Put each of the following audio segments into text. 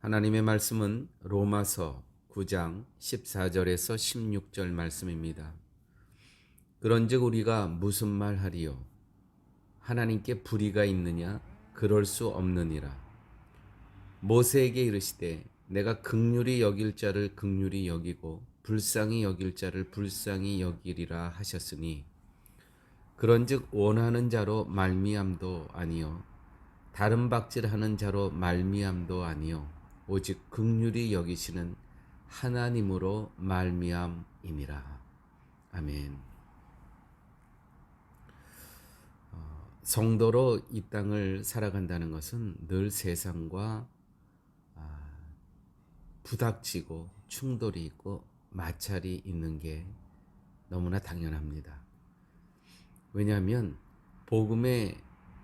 하나님의 말씀은 로마서 9장 14절에서 16절 말씀입니다. 그런즉 우리가 무슨 말하리요? 하나님께 불의가 있느냐? 그럴 수 없느니라. 모세에게 이르시되 내가 긍휼히 여길 자를 긍휼히 여기고 불쌍히 여길 자를 불쌍히 여기리라 하셨으니 그런즉 원하는 자로 말미암도 아니요 다른 박질하는 자로 말미암도 아니요 오직 긍휼히 여기시는 하나님으로 말미암이니라. 아멘. 성도로 이 땅을 살아간다는 것은 늘 세상과 부닥치고 충돌이 있고 마찰이 있는 게 너무나 당연합니다. 왜냐하면 복음의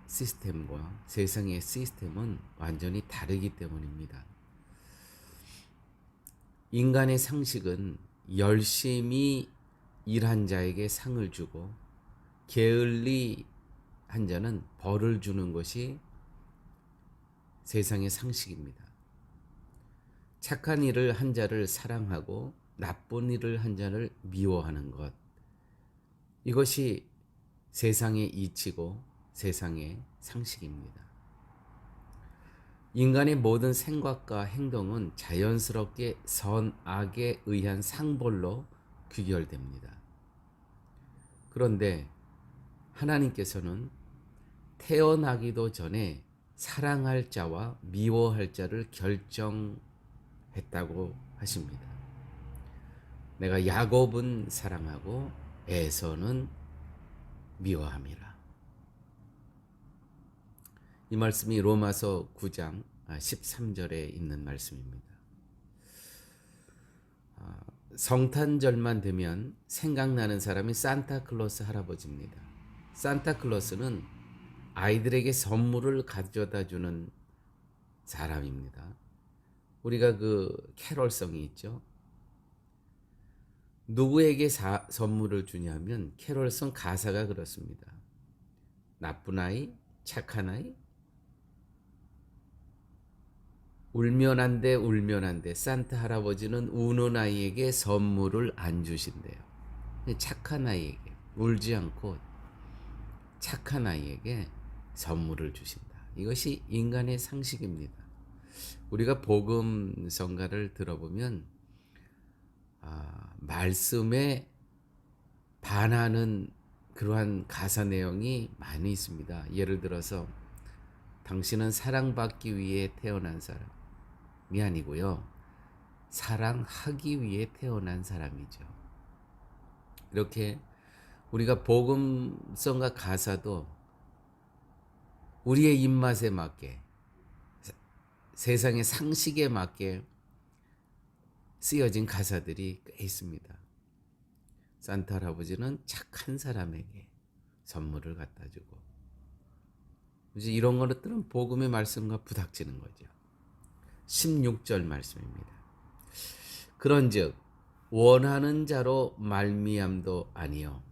시스템과 세상의 시스템은 완전히 다르기 때문입니다. 인간의 상식은 열심히 일한 자에게 상을 주고 게을리 한 자는 벌을 주는 것이 세상의 상식입니다. 착한 일을 한 자를 사랑하고 나쁜 일을 한 자를 미워하는 것, 이것이 세상의 이치고 세상의 상식입니다. 인간의 모든 생각과 행동은 자연스럽게 선악에 의한 상벌로 귀결됩니다. 그런데 하나님께서는 태어나기도 전에 사랑할 자와 미워할 자를 결정했다고 하십니다. 내가 야곱은 사랑하고 에서는 미워함이라. 이 말씀이 로마서 9장 13절에 있는 말씀입니다. 성탄절만 되면 생각나는 사람이 산타클로스 할아버지입니다. 산타클로스는 아이들에게 선물을 가져다 주는 사람입니다. 우리가 그 캐롤성이 있죠. 누구에게 선물을 주냐면 캐롤성 가사가 그렇습니다. 나쁜 아이, 착한 아이, 울면 안 돼, 울면 안 돼. 산타 할아버지는 우는 아이에게 선물을 안 주신대요. 착한 아이에게, 울지 않고 착한 아이에게 선물을 주신다. 이것이 인간의 상식입니다. 우리가 복음 성가를 들어보면 말씀에 반하는 그러한 가사 내용이 많이 있습니다. 예를 들어서 당신은 사랑받기 위해 태어난 사람이 아니고요, 사랑하기 위해 태어난 사람이죠. 이렇게 우리가 복음성가 가사도 우리의 입맛에 맞게, 세상의 상식에 맞게 쓰여진 가사들이 꽤 있습니다. 산타 할아버지는 착한 사람에게 선물을 갖다 주고, 이제 이런 것들은 복음의 말씀과 부닥치는 거죠. 16절 말씀입니다. 그런즉 원하는 자로 말미암도 아니요.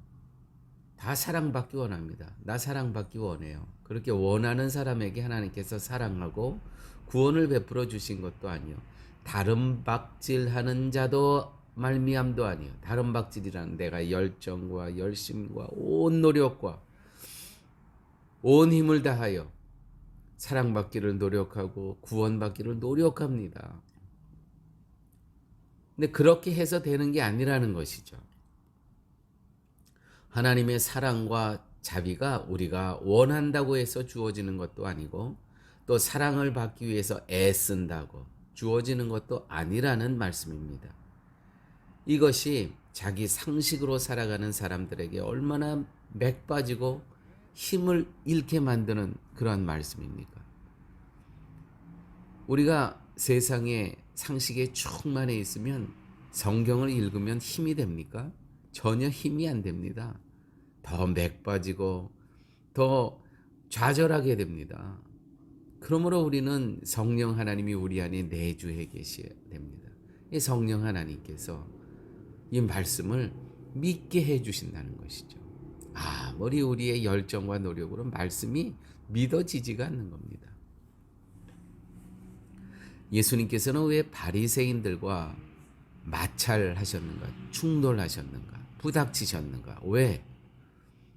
다 사랑받기 원합니다. 나 사랑받기 원해요. 그렇게 원하는 사람에게 하나님께서 사랑하고 구원을 베풀어 주신 것도 아니요. 다른 박질하는 자도 말미암도 아니요. 다른 박질이란 내가 열정과 열심과 온 노력과 온 힘을 다하여 사랑받기를 노력하고 구원받기를 노력합니다. 근데 그렇게 해서 되는 게 아니라는 것이죠. 하나님의 사랑과 자비가 우리가 원한다고 해서 주어지는 것도 아니고, 또 사랑을 받기 위해서 애쓴다고 주어지는 것도 아니라는 말씀입니다. 이것이 자기 상식으로 살아가는 사람들에게 얼마나 맥 빠지고 힘을 잃게 만드는 그러한 말씀입니까? 우리가 세상의 상식에 충만해 있으면 성경을 읽으면 힘이 됩니까? 전혀 힘이 안 됩니다. 더 맥 빠지고 더 좌절하게 됩니다. 그러므로 우리는 성령 하나님이 우리 안에 내주해 계셔야 됩니다. 이 성령 하나님께서 이 말씀을 믿게 해 주신다는 것이죠. 아무리 우리의 열정과 노력으로 말씀이 믿어지지가 않는 겁니다. 예수님께서는 왜 바리새인들과 마찰하셨는가? 충돌하셨는가? 부닥치셨는가? 왜?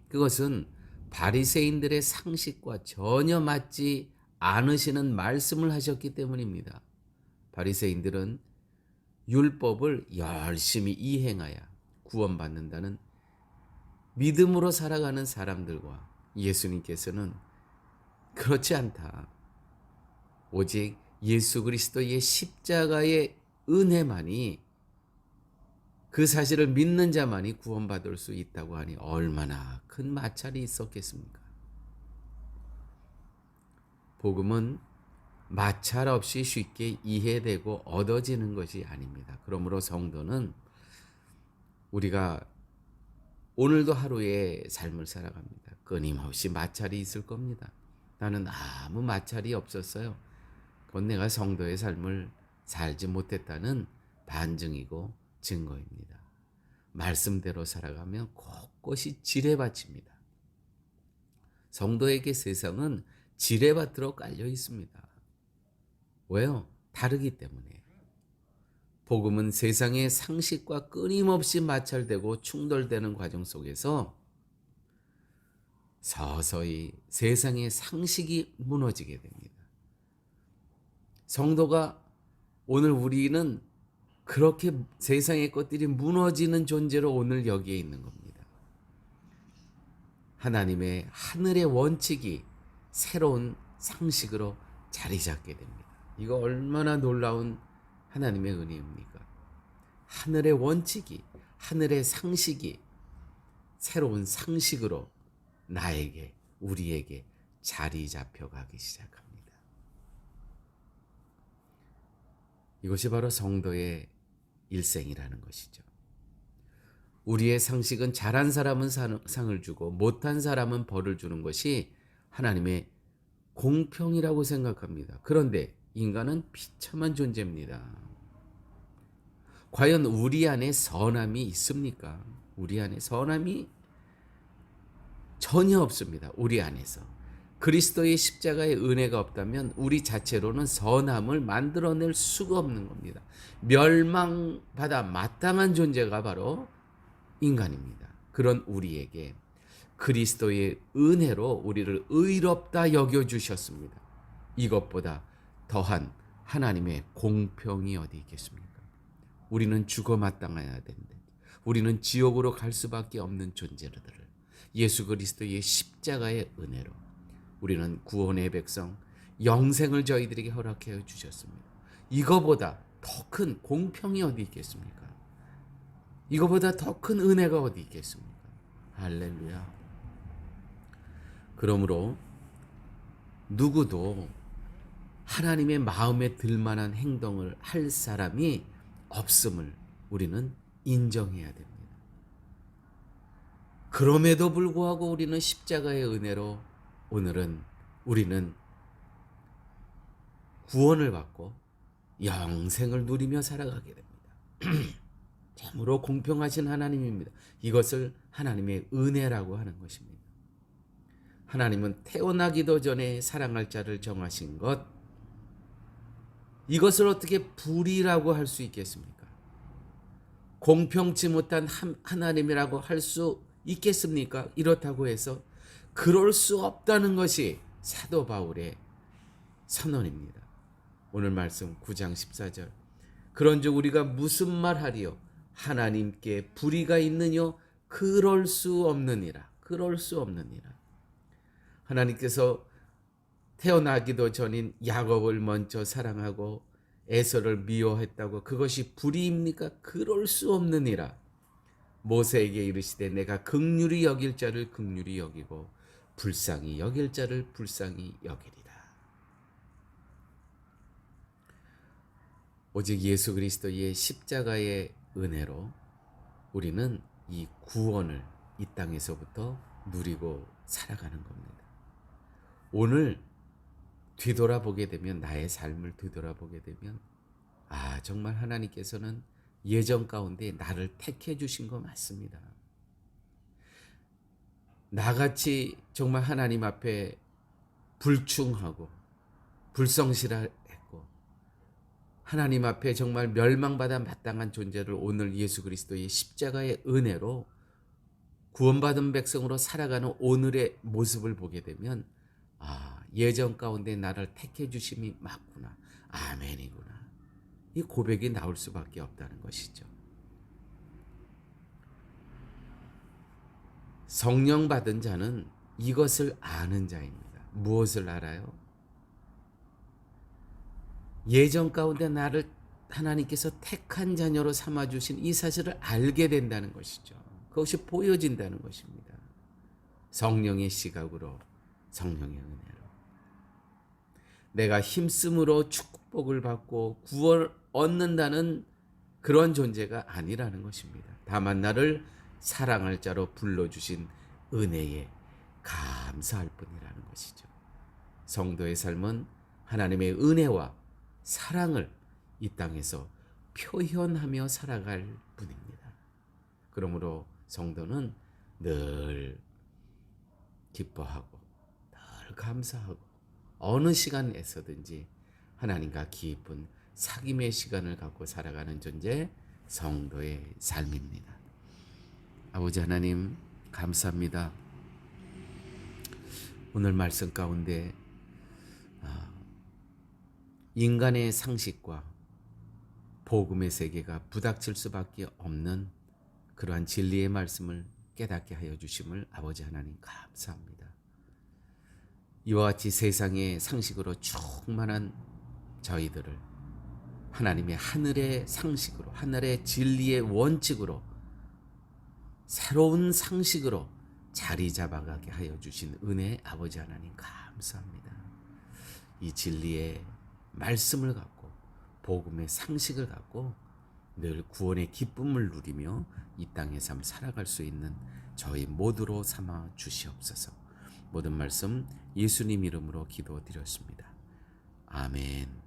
그것은 바리새인들의 상식과 전혀 맞지 않으시는 말씀을 하셨기 때문입니다. 바리새인들은 율법을 열심히 이행하여 구원받는다는 믿음으로 살아가는 사람들과 예수님께서는 그렇지 않다. 오직 예수 그리스도의 십자가의 은혜만이, 그 사실을 믿는 자만이 구원받을 수 있다고 하니 얼마나 큰 마찰이 있었겠습니까? 복음은 마찰 없이 쉽게 이해되고 얻어지는 것이 아닙니다. 그러므로 성도는 우리가 오늘도 하루의 삶을 살아갑니다. 끊임없이 마찰이 있을 겁니다. 나는 아무 마찰이 없었어요. 그건 내가 성도의 삶을 살지 못했다는 반증이고 증거입니다. 말씀대로 살아가면 곳곳이 지뢰밭입니다. 성도에게 세상은 지뢰밭으로 깔려 있습니다. 왜요? 다르기 때문에. 복음은 세상의 상식과 끊임없이 마찰되고 충돌되는 과정 속에서 서서히 세상의 상식이 무너지게 됩니다. 성도가, 오늘 우리는 그렇게 세상의 것들이 무너지는 존재로 오늘 여기에 있는 겁니다. 하나님의 하늘의 원칙이 새로운 상식으로 자리 잡게 됩니다. 이거 얼마나 놀라운 하나님의 은혜입니까? 하늘의 원칙이, 하늘의 상식이 새로운 상식으로 나에게, 우리에게 자리 잡혀가기 시작합니다. 이것이 바로 성도의 일생이라는 것이죠. 우리의 상식은 잘한 사람은 상을 주고 못한 사람은 벌을 주는 것이 하나님의 공평이라고 생각합니다. 그런데 인간은 비참한 존재입니다. 과연 우리 안에 선함이 있습니까? 우리 안에 선함이 전혀 없습니다. 우리 안에서. 그리스도의 십자가의 은혜가 없다면 우리 자체로는 선함을 만들어낼 수가 없는 겁니다. 멸망받아 마땅한 존재가 바로 인간입니다. 그런 우리에게 그리스도의 은혜로 우리를 의롭다 여겨주셨습니다. 이것보다 더한 하나님의 공평이 어디 있겠습니까? 우리는 죽어 마땅해야 되는데, 우리는 지옥으로 갈 수밖에 없는 존재들을 예수 그리스도의 십자가의 은혜로 우리는 구원의 백성, 영생을 저희들에게 허락해 주셨습니다. 이거보다 더 큰 공평이 어디 있겠습니까? 이거보다 더 큰 은혜가 어디 있겠습니까? 할렐루야. 그러므로 누구도 하나님의 마음에 들만한 행동을 할 사람이 없음을 우리는 인정해야 됩니다. 그럼에도 불구하고 우리는 십자가의 은혜로 오늘은 우리는 구원을 받고 영생을 누리며 살아가게 됩니다. 참으로 공평하신 하나님입니다. 이것을 하나님의 은혜라고 하는 것입니다. 하나님은 태어나기도 전에 사랑할 자를 정하신 것, 이것을 어떻게 불의라고 할 수 있겠습니까? 공평치 못한 하나님이라고 할 수 있겠습니까? 이렇다고 해서 그럴 수 없다는 것이 사도 바울의 선언입니다. 오늘 말씀 9장 14절. 그런즉 우리가 무슨 말하리요? 하나님께 불의가 있느뇨? 그럴 수 없느니라. 그럴 수 없느니라. 하나님께서 태어나기도 전인 야곱을 먼저 사랑하고 에서를 미워했다고 그것이 불의입니까? 그럴 수 없느니라. 모세에게 이르시되 내가 긍휼히 여길 자를 긍휼히 여기고 불쌍히 여길 자를 불쌍히 여기리라. 오직 예수 그리스도의 십자가의 은혜로 우리는 이 구원을 이 땅에서부터 누리고 살아가는 겁니다. 오늘 뒤돌아보게 되면, 나의 삶을 뒤돌아보게 되면, 정말 하나님께서는 예정 가운데 나를 택해 주신 거 맞습니다. 나같이 정말 하나님 앞에 불충하고 불성실했고 하나님 앞에 정말 멸망받아 마땅한 존재를 오늘 예수 그리스도의 십자가의 은혜로 구원받은 백성으로 살아가는 오늘의 모습을 보게 되면 예전 가운데 나를 택해 주심이 맞구나. 아멘이구나. 이 고백이 나올 수밖에 없다는 것이죠. 성령 받은 자는 이것을 아는 자입니다. 무엇을 알아요? 예전 가운데 나를 하나님께서 택한 자녀로 삼아주신 이 사실을 알게 된다는 것이죠. 그것이 보여진다는 것입니다. 성령의 시각으로, 성령의 은혜로. 내가 힘쓰므로 축복을 받고 구원을 얻는다는 그런 존재가 아니라는 것입니다. 다만 나를 사랑할 자로 불러주신 은혜에 감사할 뿐이라는 것이죠. 성도의 삶은 하나님의 은혜와 사랑을 이 땅에서 표현하며 살아갈 뿐입니다. 그러므로 성도는 늘 기뻐하고 늘 감사하고 어느 시간에서든지 하나님과 깊은 사귐의 시간을 갖고 살아가는 존재, 성도의 삶입니다. 아버지 하나님 감사합니다. 오늘 말씀 가운데 인간의 상식과 복음의 세계가 부닥칠 수밖에 없는 그러한 진리의 말씀을 깨닫게 하여 주심을 아버지 하나님 감사합니다. 이와 같이 세상의 상식으로 충만한 저희들을 하나님의 하늘의 상식으로, 하늘의 진리의 원칙으로, 새로운 상식으로 자리 잡아가게 하여 주신 은혜 아버지 하나님 감사합니다. 이 진리의 말씀을 갖고 복음의 상식을 갖고 늘 구원의 기쁨을 누리며 이 땅의 삶 살아갈 수 있는 저희 모두로 삼아 주시옵소서. 모든 말씀 예수님 이름으로 기도드렸습니다. 아멘.